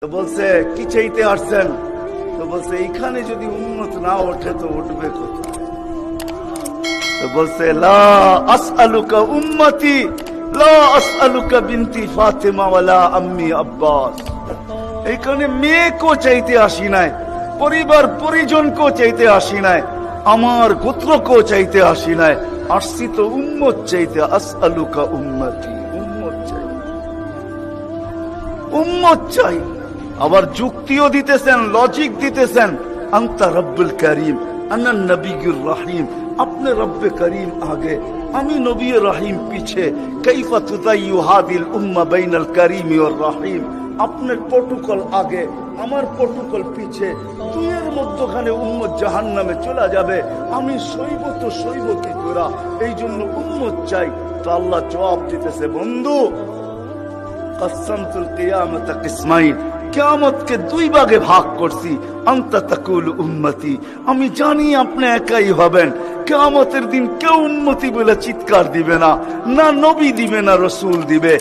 তো বলছে কি চাইতে আসছেন? তো বলছে এইখানে যদি উম্মত না ওঠে তো উঠবে কোথায়? তো বলছে লা আসআলুকা উম্মতি লা আসআলুকা বিনতি ফাতিমা ওয়ালা আম্মি আব্বাস। এইখানে মেয়েকেও চাইতে আসি নাই, পরিবার পরিজনকেও চাইতে আসি নাই, আমার গোত্রকেও চাইতে আসি নাই, আসছি তো উম্মত চাইতে। আসআলুকা উম্মতি, উম্মত চাই, উম্মত চাই। আবার যুক্তিও দিতেছেন, লজিক দিতেছেন। আনতা রব্বুল করিম আনা নবিয়ুর রহিম, আপনি রব্বে করিম আগে, আমি নবী রহিম পিছে। কাইফা তুদাইয়ু হাদিল উম্মাহ বাইনাল করিম ওয়ার রহিম, আপনার প্রটোকল আগে, আমার প্রটোকল পিছে, দুইয়ের মধ্যখানে উম্মত জাহান্নামে চলে যাবে। আমি সইব তো সইব কি তোরা, এই জন্য উম্মত চাই। তো আল্লাহ জবাব দিতেছে, বন্ধু কসমতুল কিয়ামত কিসমাইন, কিয়ামতকে দুই ভাগে ভাগ করছি। আনতা তাকুল উম্মতি, আমি জানি আপনি একাই হবেন। কিয়ামতের দিন কেউ উম্মতি বলে চিৎকার দিবে না, না নবী দিবে, না রসুল দিবে,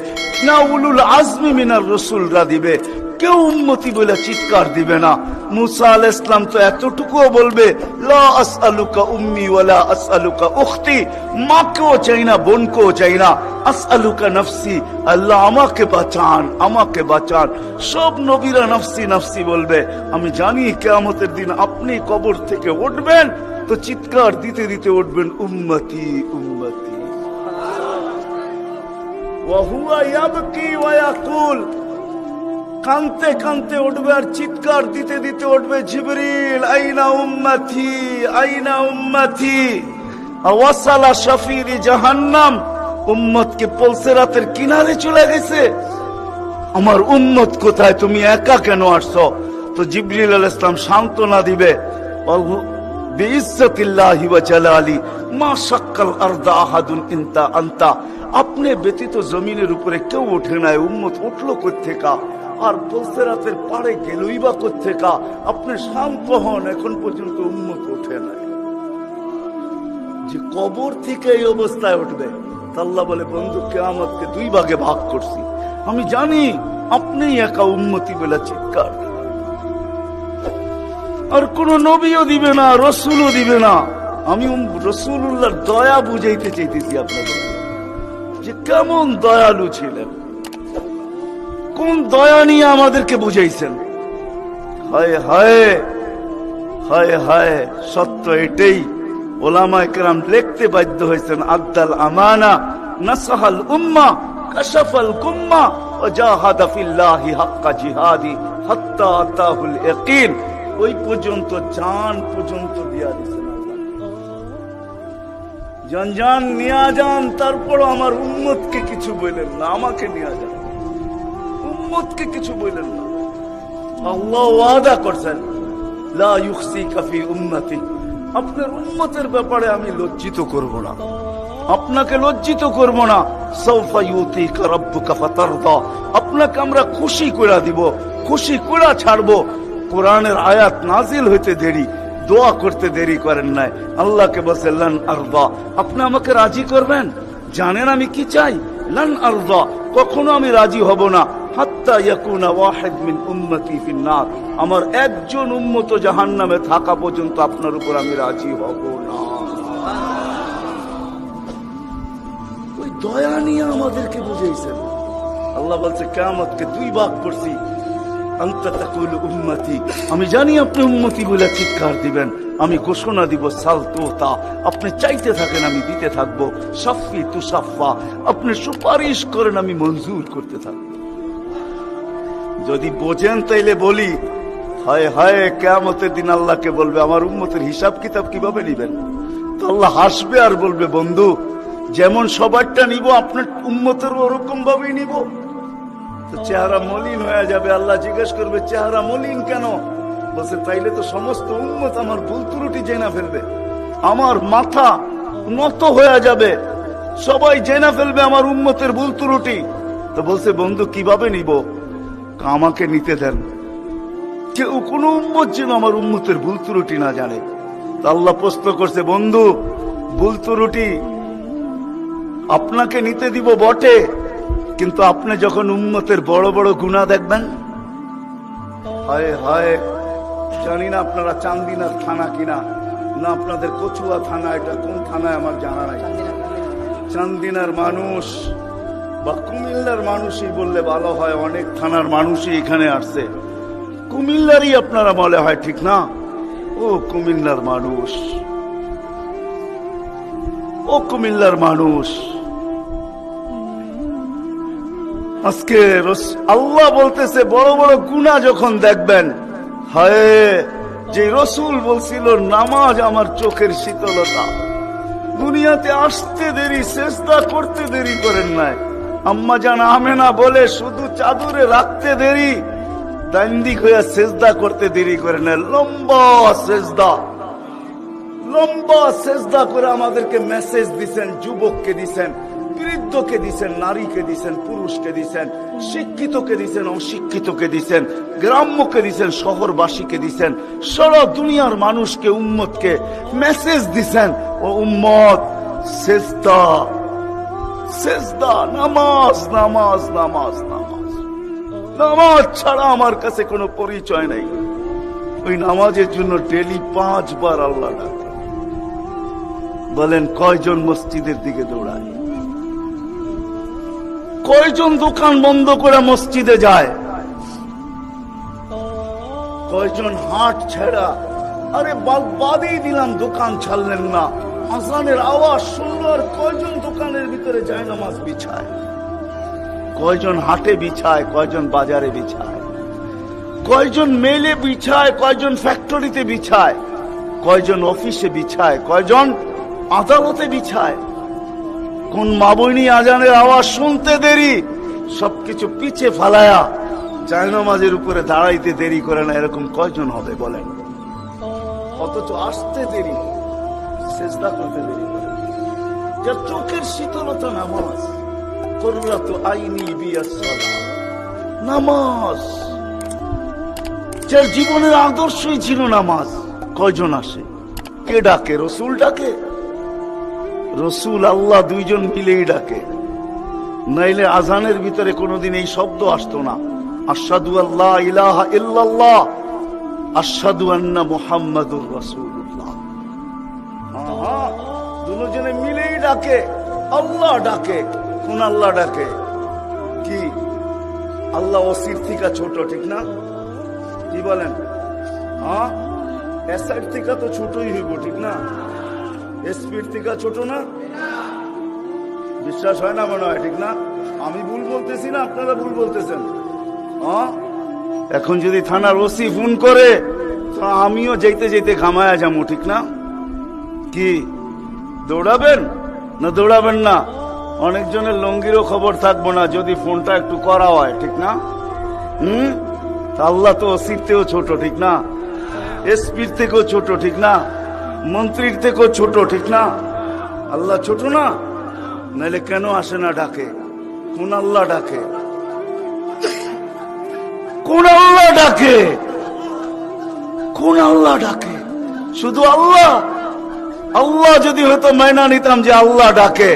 না উলুল আজমি মিনার রসুলরা দিবে, কেউ উম্মতি বলে চিৎকার দিবে না। মুসা আলাইহিস সালাম তো এতটুকুও বলবে লা আসআলুকা উম্মি ওয়ালা আসআলুকা উখতি, মাকেও চাই না, বোনকেও চাই না। আসআলুকা নফসি, আল্লাহ আমাকে বাঁচান, আমাকে বাঁচান। সব নবীরা নফসি নফসি বলবে। আমি জানি কিয়ামতের দিন আপনি কবর থেকে উঠবেন তো চিৎকার দিতে দিতে উঠবেন উম্মতি উম্মতি। ওয়া হুয়া ইয়াবকি ওয়া ইয়াকুল, কানতে কানতে উঠবে আর চিৎকার দিতে দিতে উঠবে জিবরিল আইনা উম্মতি আইনা উম্মতি। ওয়াসালা শাফিরি জাহান্নাম, উম্মতকে পলসেরাতের কিনারে চলে গেছে। আমার উম্মত কোথায়, তুমি একা কেন আসছো? তো জিবরিল আলাইহিস সালাম সান্ত্বনা দিবে, বিইজ্জতিল্লাহি ওয়া জালালি মা শাক্কাল আরদা আহাদুন ইনতা আনতা, আপনি ব্যতীত জমিনের উপরে কেউ ওঠে নাই, উম্মত উঠলো কোত্থেকা? আর পলসেরাতের পাড়ে গেলই বা কোত্থেকা? আপনি শান্ত হন, এখন পর্যন্ত উম্মত ওঠে নাই। যে কবর থেকে এই অবস্থায় উঠবে, আল্লাহ বলে বন্ধু কিয়ামতকে দুই ভাগে ভাগ করছি। আমি জানি আপনি একা উম্মতি বলে চিৎকার, আর কোন নবীও দিবে না, রসুলও দিবে না। আমি রসুলুল্লাহর দয়া বুঝাইতে চাইতেছি আপনাদের, যে কেমন দয়ালু ছিলেন, কোন দয়া নিয়ে আমাদেরকে বুঝাইছেন। হায় হায় হায় হায়, সত্য এটাই। ওলামায়ে কেরাম লিখতে বাধ্য হয়েছেন, আদ্দাল আমানা নাসাহাল উম্মাহ কাশাফাল গুম্মা ওয়া জাহাদা ফিল্লাহি হাক্কা জিহাদি হাত্তা আতাহুল ইয়াকিন। ওই পর্যন্ত জান পর্যন্ত দিয়া দিয়েছেন আল্লাহ। জান জান নিয়া যান, তারপর আমার উম্মতকে কিছু বললেন না, আমাকে নিয়ে যান, উম্মতকে কিছু বললেন না। আল্লাহ ওয়াদা করছেন লা ইউখসিকা ফি উম্মতি, আপনার উম্মতের ব্যাপারে আমি লজ্জিত করব না, আপনাকে লজ্জিত করব না। সাউফা ইউতিকা রাব্বুকা ফাতারদা, আপনাকে আমরা খুশি করে দিব, খুশি করে ছাড়বো। কোরআনের আয়াত নাজিল হইতে দেরি, দোয়া করতে দেরি করেন নাই। আল্লাহকে বলছে লান আরদা, আপনি আমাকে রাজি করবেন? জানেন আমি কি চাই? লান আরদা, কখনো আমি রাজি হব না হাত্তা ইয়াকুনা ওয়াহিদ মিন উম্মতি ফিন নার, আমার একজন উম্মত জাহান্নামে থাকা পর্যন্ত আপনার উপর আমি রাজি হব না। ওই দয়া নিয়ে আমাদেরকে বুঝাইছেন। আল্লাহ বলছে কিয়ামতকে দুই ভাগ করছি। আনতা তাকুল উম্মতি, আমি জানি আপনি উম্মতি বলে চিৎকার দিবেন। আমি ঘোষণা দিব সাল তোতা, আপনি চাইতে থাকেন আমি দিতে থাকবো। সাফি তুসাফা, আপনি সুপারিশ করেন আমি মঞ্জুর করতে থাকবো। যদি বোঝেন তাইলে বলি, হায় হায় কিয়ামতের দিন আল্লাহকে বলবে আমার উম্মতের হিসাব কিতাব কিভাবে নিবেন? তো আল্লাহ হাসবে আর বলবে বন্ধু যেমন সবারটা নিব আপনার উম্মতের ওরকম ভাবেই নিব। তো চেহারা মলিন হয়ে যাবে। আল্লাহ জিজ্ঞেস করবে চেহারা মলিন কেন? বলছে তাইলে তো সমস্ত উম্মত আমার ভুল ত্রুটি জেনে ফেলবে, আমার মাথা নত হয়ে যাবে, সবাই জেনে ফেলবে আমার উম্মতের ভুল ত্রুটি। তো বলছে বন্ধু কিভাবে নিব? আমাকে নিতে দেন, কেউ কোন উম্মত যেন আমার উম্মতের ভুল ত্রুটি না জানে। তো আল্লাহ প্রশ্ন করছে বন্ধু ভুল ত্রুটি আপনাকে নিতে দিব বটে, কিন্তু আপনি যখন উম্মতের বড় বড় গুনাহ দেখবেন, হায় হায়, জানি না আপনারা চান্দিনার থানা কিনা, না আপনাদের কচুয়া থানা, এটা কোন থানায় আমার জানা নাই। চান্দিনার মানুষ বা কুমিল্লার মানুষই বললে ভালো হয়, অনেক থানার মানুষই এখানে আসছে, কুমিল্লারই আপনারা বলে হয়, ঠিক না? ও কুমিল্লার মানুষ, ও কুমিল্লার মানুষ, আজকে আল্লাহ বলতেছে বড় বড় গুনাহ যখন দেখবেন, হায়, যে রসুল বলছিল নামাজ আমার চোখের শীতলতা, দুনিয়াতে আসতে দেরি, সেজদা করতে দেরি করেন নাই। আম্মা জান আমেনা বলে শুধু চাদরে রাখতে দেরি, দান্দিক হইয়া সেজদা করতে দেরি করে না। লম্বা সেজদা, লম্বা সেজদা করে আমাদেরকে মেসেজ দিছেন, যুবককে দিছেন, বৃদ্ধকে দিছেন, নারীকে দিছেন, পুরুষকে দিছেন, শিক্ষিতকে দিছেন, অশিক্ষিতকে দিছেন, গ্রাম্যকে দিছেন, শহরবাসীকে দিছেন, সারা দুনিয়ার মানুষকে, উম্মতকে মেসেজ দিছেন, ও উম্মত সেজদা, সেজদা, নামাজ, নামাজ, নামাজ, নামাজ, নামাজ ছাড়া আমার কাছে কোনো পরিচয় নেই। ওই নামাজের জন্য ডেলি 5 বার আল্লাহ ডাকে। বলেন কয়জন মসজিদের দিকে দৌড়ায়? কয়জন দোকান বন্ধ করে মসজিদে যায়? কয়জন হাট ছেড়া, আরে বাদই দিলাম দোকান ছাড়লেন না, আজানের আওয়াজ শুনলো আর কয়জন দোকানের ভিতরে যায় নামাজ বিছায়? কয়জন হাটে বিছায়, কয়জন বাজারে বিছায়, কয়জন মেলে বিছায়, কয়জন ফ্যাক্টরিতে বিছায়, কয়জন অফিসে বিছায়, কয়জন আদালতে বিছায়? কোন মা বইনি আজানের আওয়াজ শুনতে দেরি, সবকিছু পিছে ফালায়া জায়নামাজের উপরে দাঁড়াইতে দেরি করে না, এরকম কয়জন হবে বলেন? অথচ আসতে দেরি, সেজদা করতে দেরি করে। যার চোখের শীতলতা নামাজ, কুররাতু আইনি বিয়াস-সালাহ, নামাজ, যার জীবনের আদর্শই ছিল নামাজ, কয়জন আসে? কে ডাকে? রসুল ডাকে? রসুল আল্লাহ দুইজন মিলেই ডাকে, নাইলে আজানের ভিতরে কোনোদিন এই শব্দ আসতো না, আশহাদু আল্লা ইলাহা ইল্লাল্লাহ, আশহাদু আন্না মুহাম্মাদুর রাসূলুল্লাহ। দুজনে মিলেই ডাকে, আল্লাহ ডাকে। কোন আল্লাহ ডাকে? কি আল্লাহ ওসির থেকে ছোট, ঠিক না? কি বলেন? হ্যাঁ, এসআর থেকে তো ছোটই হইব, ঠিক না? এসপির থেকে ছোট না? বিশ্বাস হয় না মনে হয়, ঠিক না? আমি ভুল বলতেছি না, আপনারা ভুল বলতেছেন। এখন যদি থানার ওসি ফোন করে তো আমিও যেতে যেতে ঘামায়া যাবো, ঠিক না? কি দৌড়াবেন না দৌড়াবেন না? অনেকজনের লঙ্গিরও খবর থাকবো না যদি ফোনটা একটু করা হয়, ঠিক না? আল্লাহ তো ওসির থেকেও ছোট, ঠিক না? এসপির থেকেও ছোট, ঠিক না? মন্ত্রীর থেকেও ছোট, ঠিক না? আল্লাহ ছোট না? নাইলে কেন আসে না ডাকে? কোন আল্লাহ ডাকে? কোন আল্লাহ ডাকে? কোন আল্লাহ ডাকে? শুধু আল্লাহ? আল্লাহ যদি হয়তো মাইনা নিতাম যে আল্লাহ ডাকে,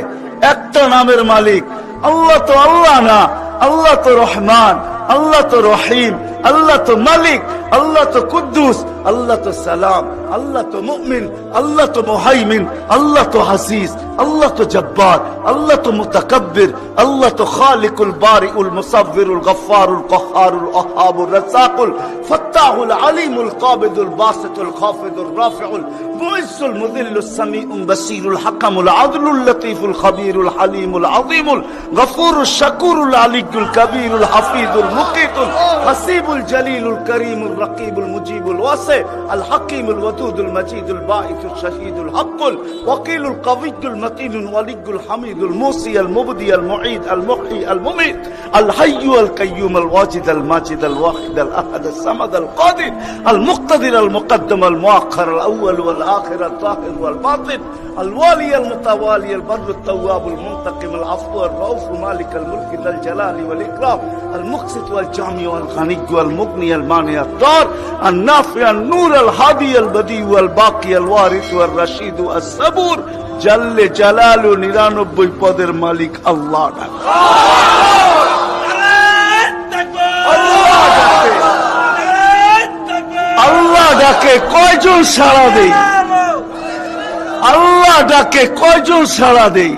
একটা নামের মালিক আল্লাহ, তো আল্লাহ না, আল্লাহ তো রহমান, আল্লাহ তো রহিম, আল্লাহ তো মালিক, আল্লাহ তো কুদ্দুস, আল্লাহ তো সালাম, আল্লাহ তো মুমিন, আল্লাহ তো মুহাইমিন, আল্লাহ তো হাসিস, আল্লাহ তো জব্বার, আল্লাহ তো মুতাকাব্বির, আল্লাহ তো খালিকুল বারিউল মুসাব্বিরুল গফফারুল কহ্হারুল ওয়াহ্হাবুর রাজ্জাকুল ফাত্তাহুল আলিমুল কাবিদুল বাসিতুল খাফিদুর রাফিউল মুইজ্জুল মুযিল্লুস সামিউল বাসীরুল হাকামুল আদলুল লতীফুল খবীরুল হালিমুল আযীমুল গফুরুশ শাকুরুল আলিয়ুল কবীরুল হাফিজুল মুকিতুল হাসিবুল জলিলুল করিমুল রকিবুল মুজিবুল ওয়াসি আল হাকিমুল ওয়াদুদুল মজিদুল বাঈসুল শাহীদুল হকুল ওয়াকিলুল কবিয়ুল মতিনুল ওয়ালিয়ুল হামিদুল মুসি আল মুবদি আল মুঈদ আল মুহয়ি আল মুমীত আল হাইয়্যু আল কাইয়্যুম আল ওয়াজিদ আল মাজিদ আল ওয়াহিদ আল আহাদ আল সামাদ আল কাদির আল মুক্তাদির আল মুকদ্দম আল মুআখ্খার আল আউয়াল ওয়াল আখির আল যাহির ওয়াল বাতিন আল ওয়ালি আল মুতাওয়ালি আল বরর আল তাওয়াব আল মুনতাকিম আল আফু আল রাউফ মালিক আল মুলক আল জালালি ওয়াল ইকরাম আল মুকসিত ওয়াল জামি ওয়াল গানি ওয়াল মুগনি আল মানি আল দার আল নাফি আল নূর আল হাদি আল বদি ওয়াল বাকি আল ওয়ারিস ওয়াল রশিদ আল সাবুর জাল্লে জালালু 99 পদের মালিক আল্লাহ ডাকে। ডাকে কয়জন সাড়া দেই? আল্লাহ ডাকে কয়জন সাড়া দেই?